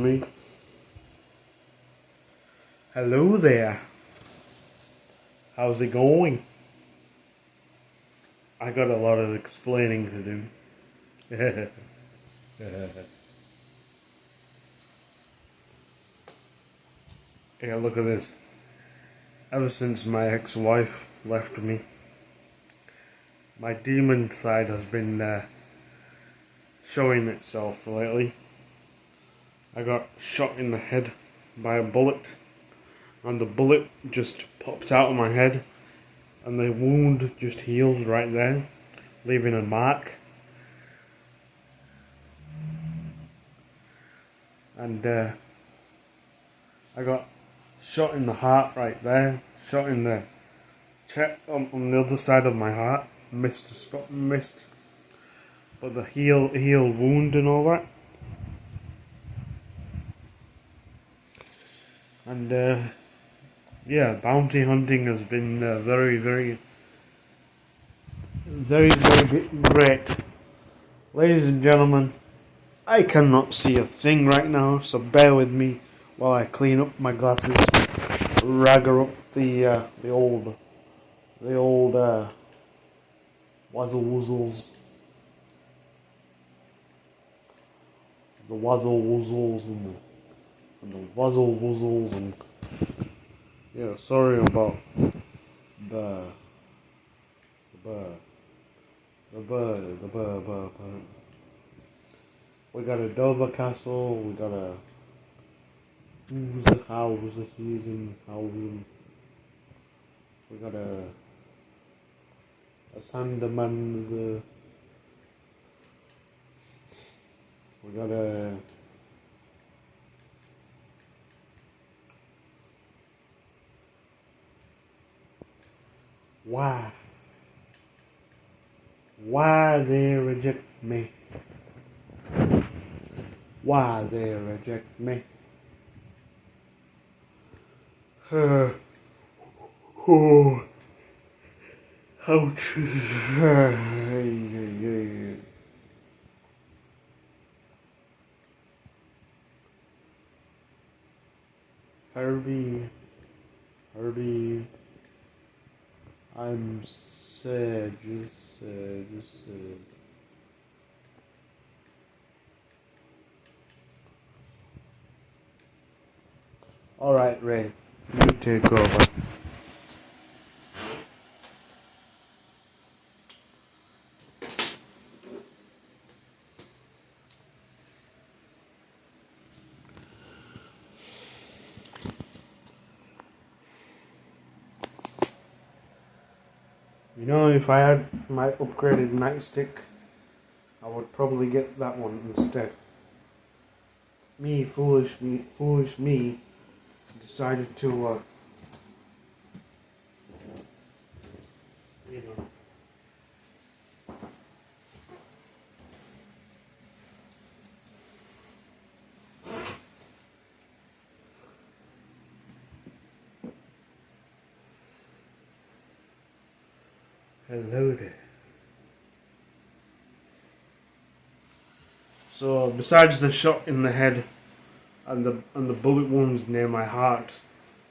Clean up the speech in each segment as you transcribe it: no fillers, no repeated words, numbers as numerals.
Me. Hello there. How's it going? I got a lot of explaining to do. Yeah, look at this. Ever since my ex-wife left me, my demon side has been showing itself lately. I got shot in the head by a bullet, and the bullet just popped out of my head, and the wound just healed right there, leaving a mark. And I got shot in the heart right there, shot in the chest on the other side of my heart, missed, but the healed wound and all that. And yeah, bounty hunting has been very great. Ladies and gentlemen, I cannot see a thing right now, so bear with me while I clean up my glasses, ragger up the old wazzle woozles, the wazzle woozles and the wuzzle woozles, and yeah, sorry about the bird. We got a Dover Castle, we got a house, we got a Sanderman's, we got a why they reject me? Why they reject me? Oh, ouch. Herbie, I'm sad, just sad. Alright, Ray, you take over. You know, if I had my upgraded nightstick, I would probably get that one instead. Foolish me, decided to, you know. Hello there. So, besides the shot in the head and the bullet wounds near my heart,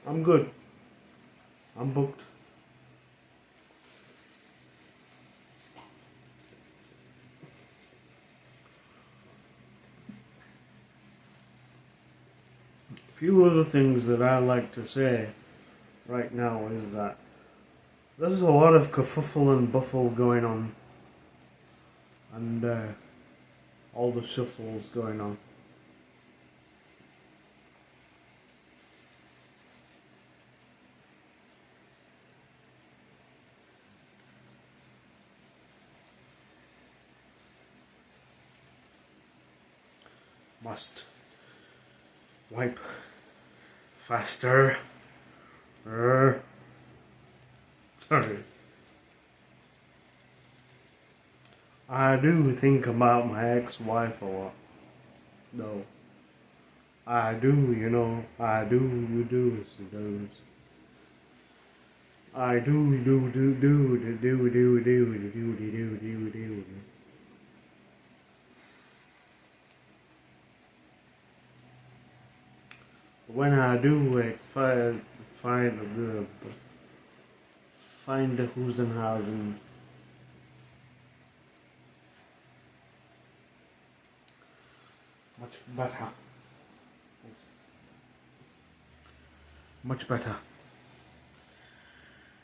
I'm good. I'm booked. A few other things that I like to say right now is that there's a lot of kerfuffle and buffle going on, and all the shuffles going on. Must wipe faster. Sorry. I do think about my ex-wife a lot. No. I do, you know. I do, you do, she does. I do. When I do find the Husenhausen, much better. Much better.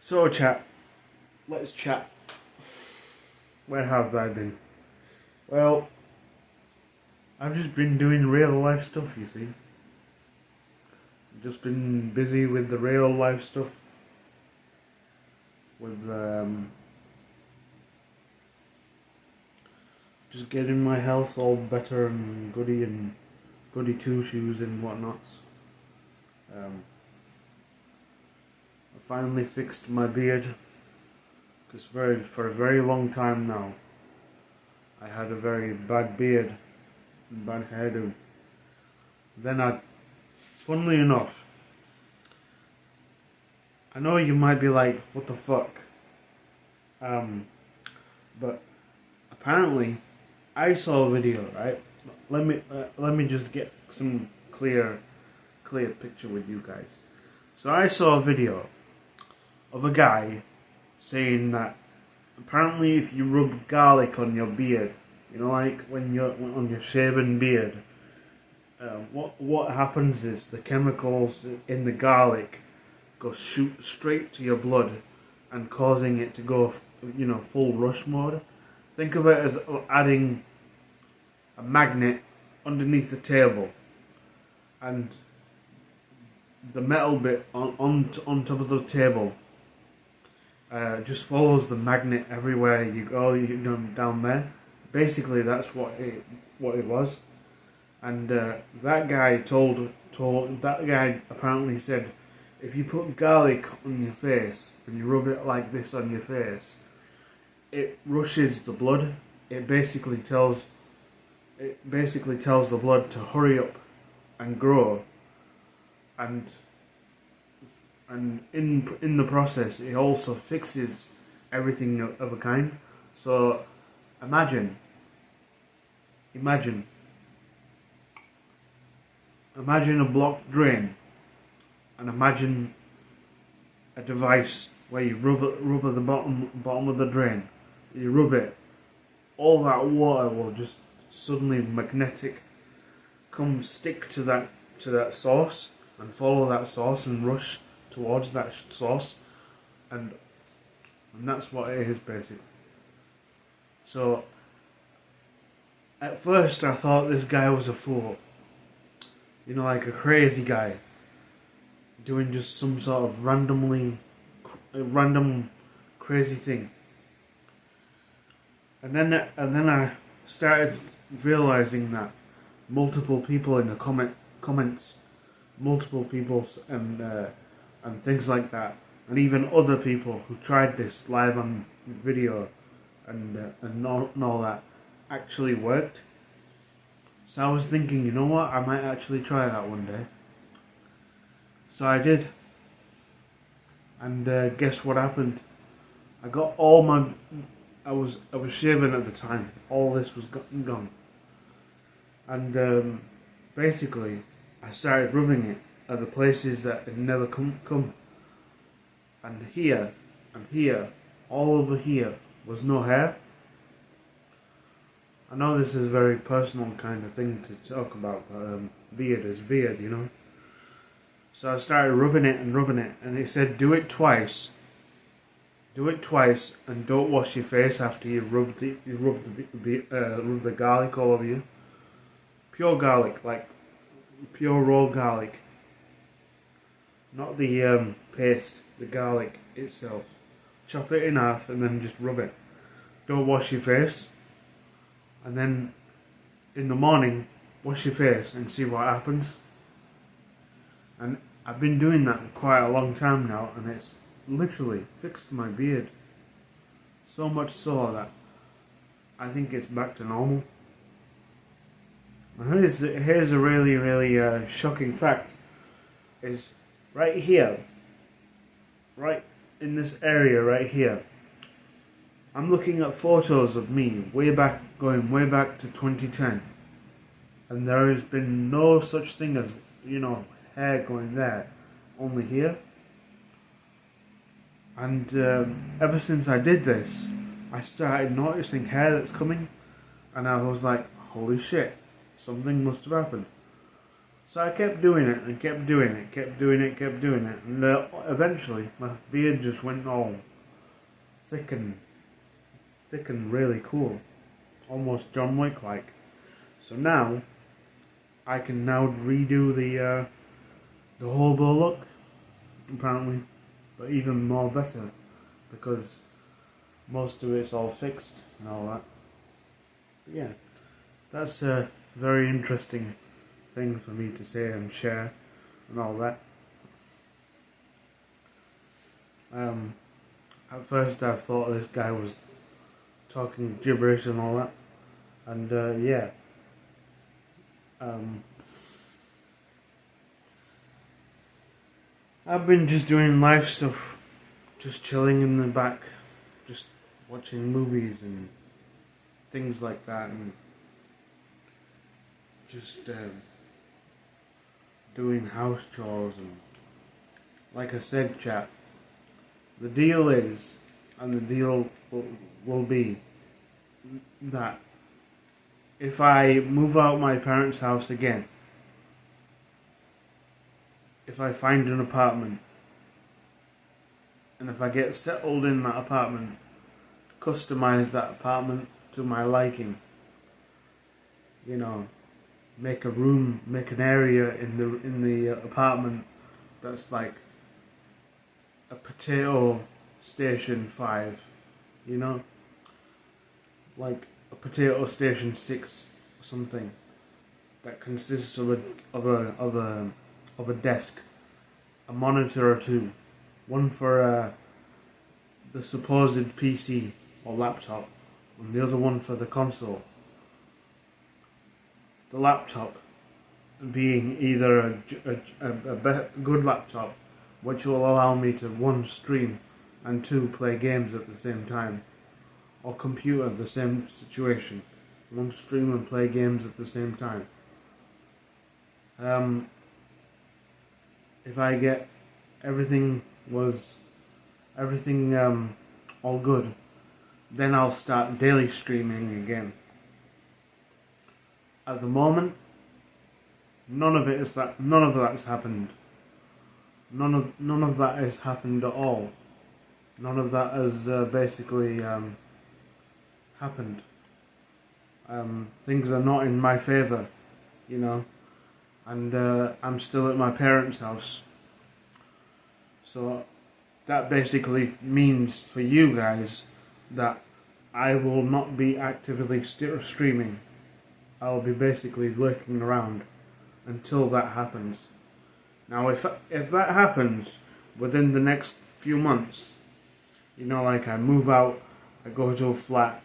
So chat, let's chat. Where have I been? Well, I've just been doing real life stuff, you see. Just been busy with the real life stuff. With just getting my health all better and goody two shoes and whatnots. I finally fixed my beard, because for a very long time now I had a very bad beard and bad hairdo. Then funnily enough, I know you might be like, what the fuck? But apparently I saw a video, right? Let me just get some clear picture with you guys. So I saw a video of a guy saying that apparently if you rub garlic on your beard, you know, like when you're on your shaven beard, what happens is the chemicals in the garlic shoot straight to your blood and causing it to go, you know, full rush mode. Think of it as adding a magnet underneath the table, and the metal bit on top of the table just follows the magnet everywhere you go. You know, down there. Basically, that's what it was. And that guy that guy apparently said, if you put garlic on your face and you rub it like this on your face, it rushes the blood. It basically tells the blood to hurry up and grow, and in the process it also fixes everything of a kind. So imagine a blocked drain, and imagine a device where you rub at the bottom of the drain. You rub it, all that water will just suddenly stick to that source and follow that source and rush towards that source, and that's what it is basically. So at first I thought this guy was a fool, you know, like a crazy guy doing just some sort of random crazy thing. And then I started realizing that multiple people in the comments, multiple people and things like that, and even other people who tried this live on video and all that, actually worked. So I was thinking, you know what, I might actually try that one day. So I did, and guess what happened? I got all my, I was shaving at the time. All this was gone, and basically I started rubbing it at the places that had never come, and here, all over here was no hair. I know this is a very personal kind of thing to talk about, but beard is beard, you know. So I started rubbing it, and it said do it twice. Do it twice, and don't wash your face after you rub the garlic all over you. Pure garlic, like pure raw garlic, not the paste. The garlic itself. Chop it in half and then just rub it. Don't wash your face, and then in the morning wash your face and see what happens. And I've been doing that for quite a long time now, and it's literally fixed my beard. So much so that I think it's back to normal. And here's a really shocking fact. Is right here, right in this area right here, I'm looking at photos of me going way back to 2010, and there has been no such thing as, you know, hair going there, only here. And ever since I did this, I started noticing hair that's coming, and I was like, holy shit, something must have happened. So I kept doing it, and kept doing it, kept doing it, kept doing it, and eventually my beard just went all thick and really cool, almost John Wick like. So now I can now redo the hobo look, apparently, but even more better, because most of it's all fixed and all that. But yeah, that's a very interesting thing for me to say and share and all that. At first I thought this guy was talking gibberish and all that, and yeah. I've been just doing live stuff, just chilling in the back, just watching movies and things like that, and just doing house chores. And like I said, chat, the deal is, and the deal will be that if I move out my parents' house again, if I find an apartment, and if I get settled in that apartment, customize that apartment to my liking, you know, make a room, make an area in the apartment that's like a potato station 5, you know, like a potato station 6 or something, that consists of a desk, a monitor or two, one for the supposed PC or laptop, and the other one for the console. The laptop being either a good laptop, which will allow me to 1, stream, and 2, play games at the same time, or computer, the same situation, 1, stream and play games at the same time. If I get everything all good, then I'll start daily streaming again. At the moment, none of that's happened. None of that has happened at all. None of that has basically happened. Things are not in my favour, you know, and I'm still at my parents' house. So that basically means for you guys that I will not be actively streaming. I'll be basically lurking around until that happens. Now, if that happens within the next few months, you know, like I move out, I go to a flat,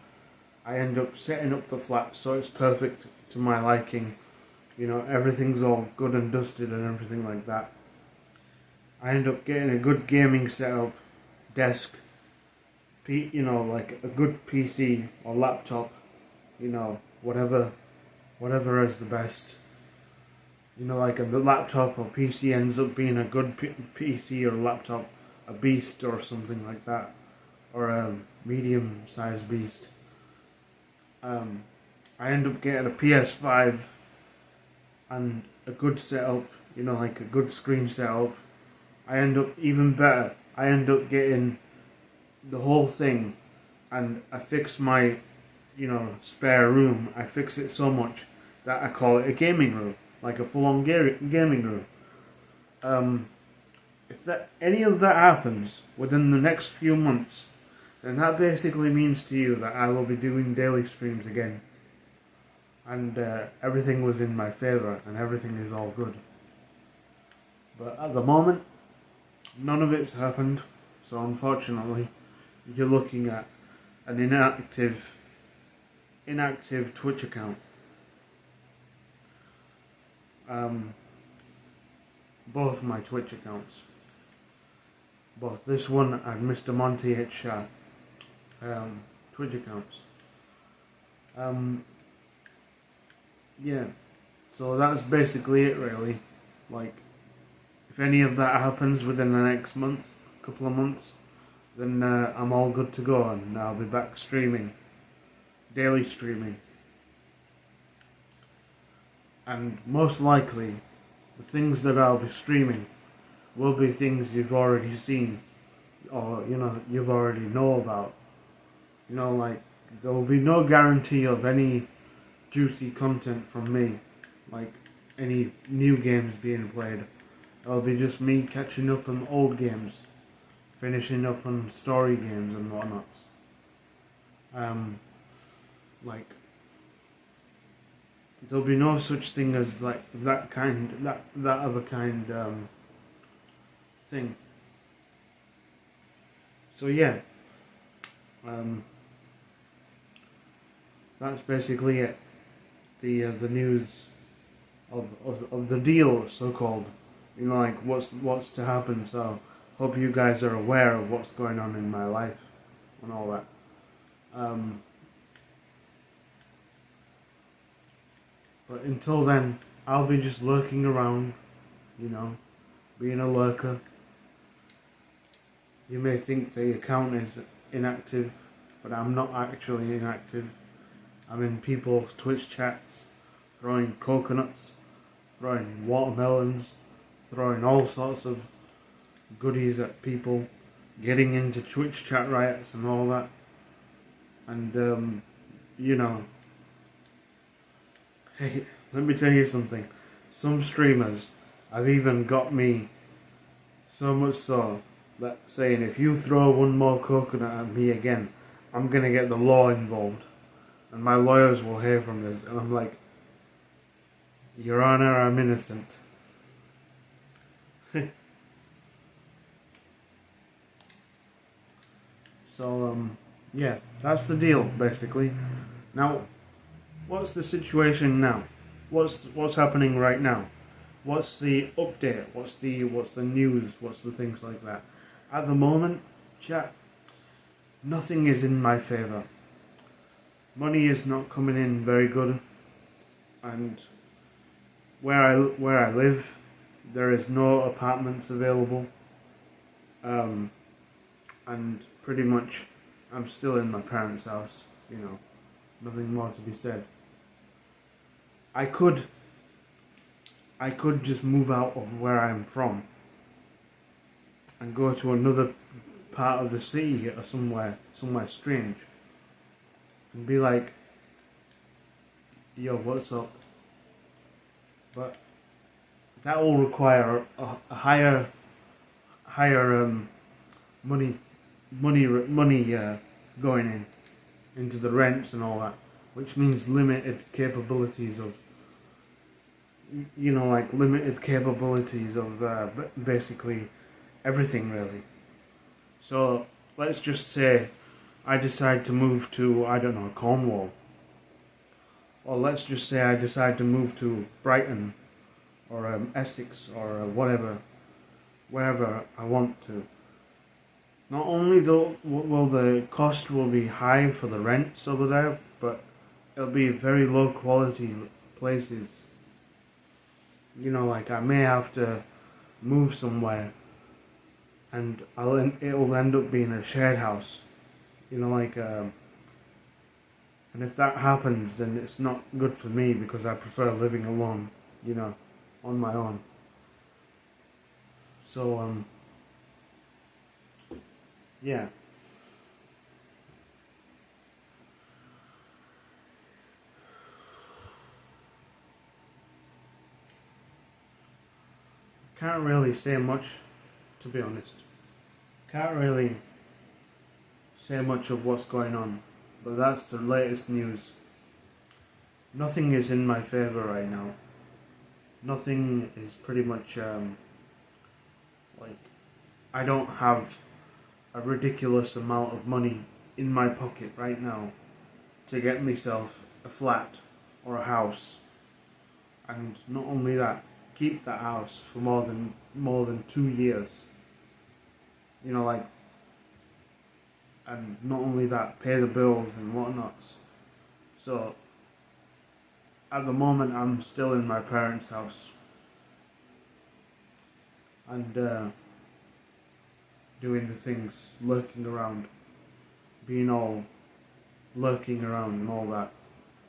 I end up setting up the flat so it's perfect to my liking, you know, everything's all good and dusted and everything like that. I end up getting a good gaming setup, desk, you know, like a good PC or laptop, you know, whatever is the best. You know, like a laptop or PC ends up being a good PC or laptop, a beast or something like that, or a medium-sized beast. I end up getting a PS5 and a good setup, you know, like a good screen setup. I end up even better. I end up getting the whole thing, and I fix my, you know, spare room. I fix it so much that I call it a gaming room, like a full-on gaming room. If any of that happens within the next few months, then that basically means to you that I will be doing daily streams again, and everything was in my favour, and everything is all good. But at the moment, none of it's happened, so unfortunately, you're looking at an inactive Twitch account. Both my Twitch accounts, both this one and Mr. Monty H. Shah Twitch accounts. Yeah, so that's basically it really. Like, if any of that happens within the next month, couple of months, then I'm all good to go, and I'll be back streaming, daily streaming. And most likely, the things that I'll be streaming will be things you've already seen, or you've already know about. Like, there will be no guarantee of any juicy content from me, like any new games being played. It'll be just me catching up on old games, finishing up on story games and whatnot. Like, there'll be no such thing as like that other kind thing. So yeah, that's basically it. The news of the deal, so called. Like what's to happen. So hope you guys are aware of what's going on in my life and all that. But until then, I'll be just lurking around, being a lurker. You may think the account is inactive, but I'm not actually inactive. I'm in people's Twitch chats, throwing coconuts, throwing watermelons, throwing all sorts of goodies at people, getting into Twitch chat riots and all that. And, hey, let me tell you something. Some streamers have even got me so much so that saying, if you throw one more coconut at me again, I'm going to get the law involved. And my lawyers will hear from this. And I'm like, Your Honor, I'm innocent. So, yeah, that's the deal, basically. Now, what's the situation now? What's happening right now? What's the update? What's the news? What's the things like that? At the moment, chat, nothing is in my favour. Money is not coming in very good, and where I live, there is no apartments available. And pretty much, I'm still in my parents' house. Nothing more to be said. I could just move out of where I'm from and go to another part of the city or somewhere strange and be like, yo, what's up? But that will require a higher money going into the rents and all that, which means limited capabilities of basically everything, really. So let's just say I decide to move to, I don't know, Cornwall, or let's just say I decide to move to Brighton or Essex or wherever I want to. Not only will the cost will be high for the rents over there, but it'll be very low quality places. Like, I may have to move somewhere, and it'll end up being a shared house. And if that happens, then it's not good for me, because I prefer living alone, on my own. So, yeah. Can't really say much, to be honest. Can't really say much of what's going on, but that's the latest news. Nothing is in my favour right now. Nothing is pretty much, I don't have a ridiculous amount of money in my pocket right now to get myself a flat or a house, and not only that, keep that house for more than 2 years. And not only that, pay the bills and whatnot. So at the moment, I'm still in my parents' house. and doing the things, lurking around, being all lurking around and all that.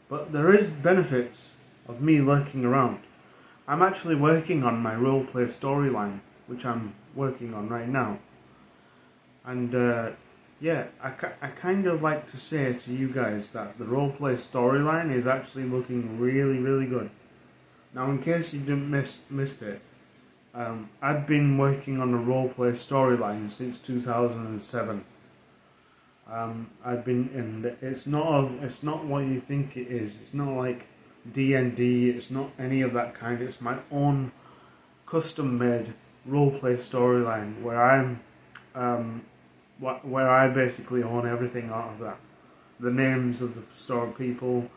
But there is benefits of me lurking around. I'm actually working on my roleplay storyline, which I'm working on right now. And yeah, I kind of like to say to you guys that the roleplay storyline is actually looking really, really good. Now, in case you didn't missed it, I've been working on a roleplay storyline since 2007. I've been in. It's not what you think it is. It's not like D&D. It's not any of that kind. It's my own custom-made roleplay storyline where I basically own everything out of that. The names of the store people,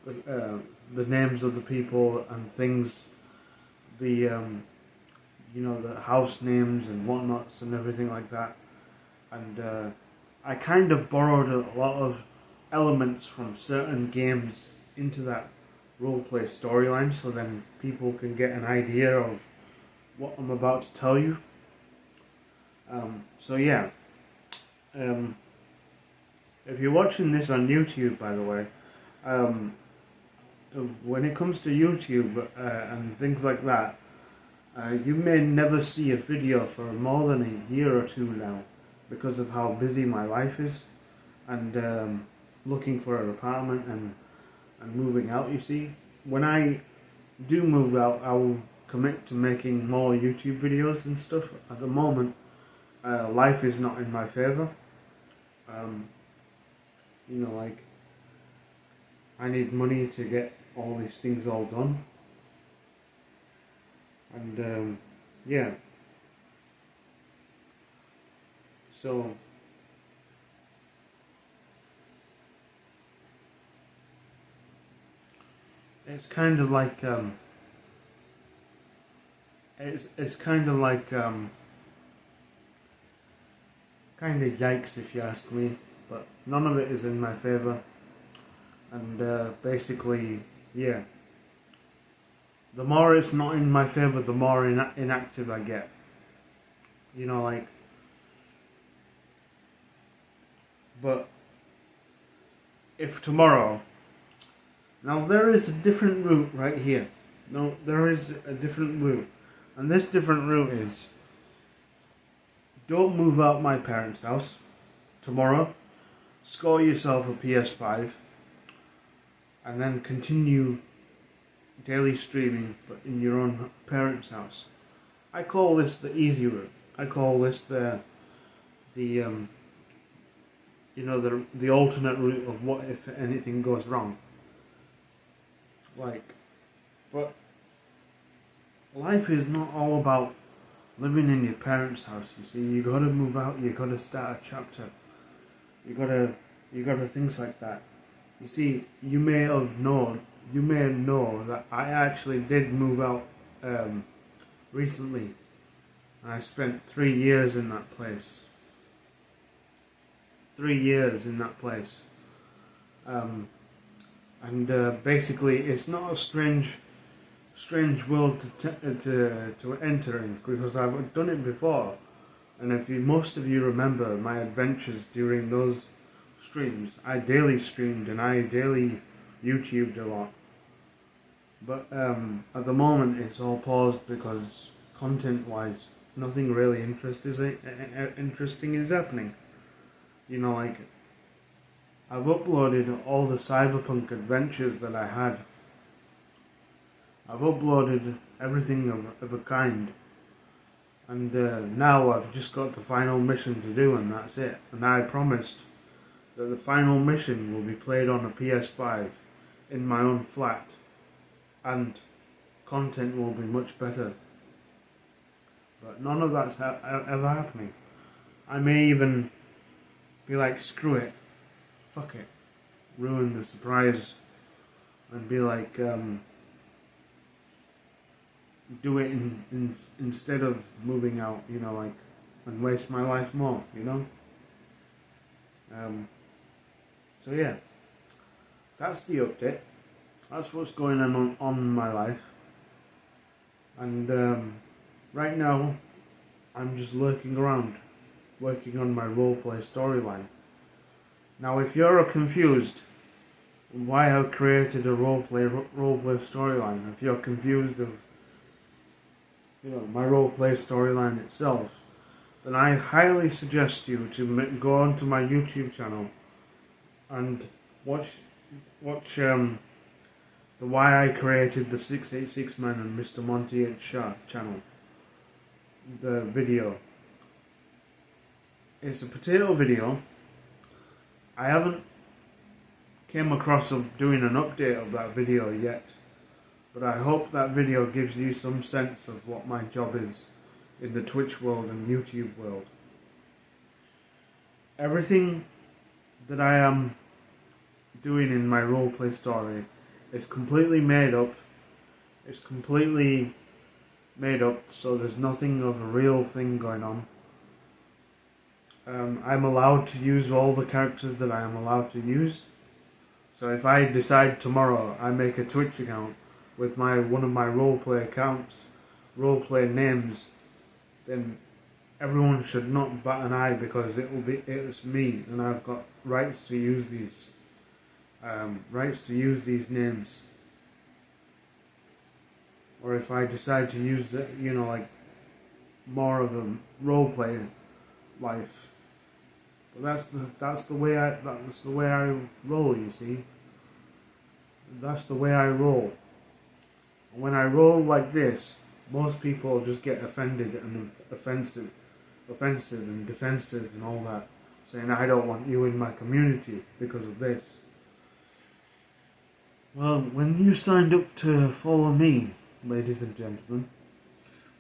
the names of the people and things, the the house names and whatnots and everything like that. And I kind of borrowed a lot of elements from certain games into that roleplay storyline, so then people can get an idea of what I'm about to tell you. So yeah, if you're watching this on YouTube, by the way, when it comes to YouTube and things like that, you may never see a video for more than a year or two now, because of how busy my life is, and looking for an apartment and moving out. You see, when I do move out, I will commit to making more YouTube videos and stuff. At the moment, life is not in my favor. Like, I need money to get all these things all done, and yeah. So it's kind of like it's kind of like kind of yikes, if you ask me. But none of it is in my favor, and basically, yeah. The more it's not in my favor, the more inactive I get. Like. But if tomorrow, now there is a different route right here. No, there is a different route, and this different route is: don't move out my parents' house tomorrow. Score yourself a PS5, and then continue daily streaming, but in your own parents' house. I call this the easy route. I call this the alternate route of what if anything goes wrong. But life is not all about living in your parents' house. You see, you gotta move out. You gotta start a chapter. You gotta things like that. You see, you may know that I actually did move out recently, and I spent 3 years in that place. 3 years in that place, and basically, it's not a strange world to enter in, because I've done it before. And if most of you remember my adventures during those streams, I daily streamed and I daily YouTubed a lot. But at the moment, it's all paused because content-wise, nothing really interesting is happening. Like, I've uploaded all the cyberpunk adventures that I had. I've uploaded everything of a kind. And now I've just got the final mission to do, and that's it. And I promised that the final mission will be played on a PS5 in my own flat. And content will be much better. But none of that's ever happening. I may even be like, screw it, fuck it, ruin the surprise, and be like, do it instead of moving out, and waste my life more, So yeah, that's the update. That's what's going on in my life. And right now, I'm just lurking around, working on my roleplay storyline. Now, if you're confused why I've created a roleplay storyline, if you're confused of my roleplay storyline itself, then I highly suggest you to go onto my YouTube channel and watch the Why I Created the 686 Man and Mr. Monty H. channel. The video. It's a potato video. I haven't came across of doing an update of that video yet, but I hope that video gives you some sense of what my job is in the Twitch world and YouTube world. Everything that I am doing in my roleplay story is completely made up. It's completely made up, so there's nothing of a real thing going on. I'm allowed to use all the characters that I am allowed to use. So if I decide tomorrow I make a Twitch account with one of my roleplay accounts, roleplay names, then everyone should not bat an eye, because it's me and I've got rights to use these names. Or if I decide to use more of a roleplay life. But that's the way I roll, you see. That's the way I roll. When I roll like this, most people just get offended and offensive and defensive and all that, saying I don't want you in my community because of this. Well, when you signed up to follow me, ladies and gentlemen,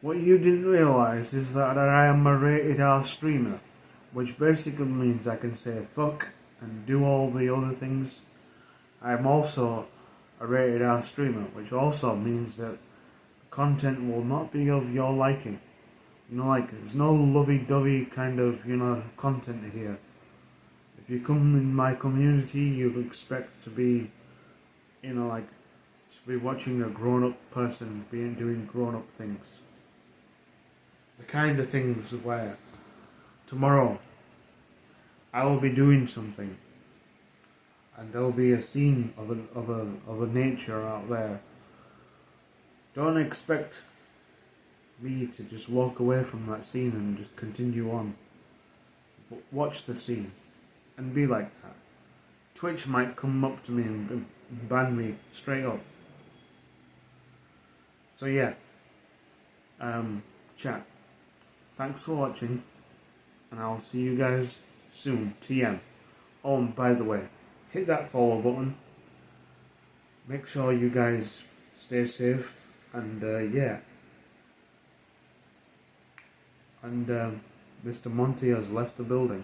what you didn't realise is that I am a rated R streamer, which basically means I can say fuck and do all the other things. I am also a rated R streamer, which also means that content will not be of your liking. There's no lovey-dovey kind of, content here. If you come in my community, you expect to be, to be watching a grown-up person doing grown-up things. The kind of things where tomorrow I will be doing something, and there will be a scene of a nature out there. Don't expect me to just walk away from that scene and just continue on. But watch the scene and be like that. Twitch might come up to me and ban me straight up. So yeah, chat. Thanks for watching, and I'll see you guys soon. TM. Oh, and by the way, hit that follow button. Make sure you guys stay safe, and yeah. And Mr. Monty has left the building.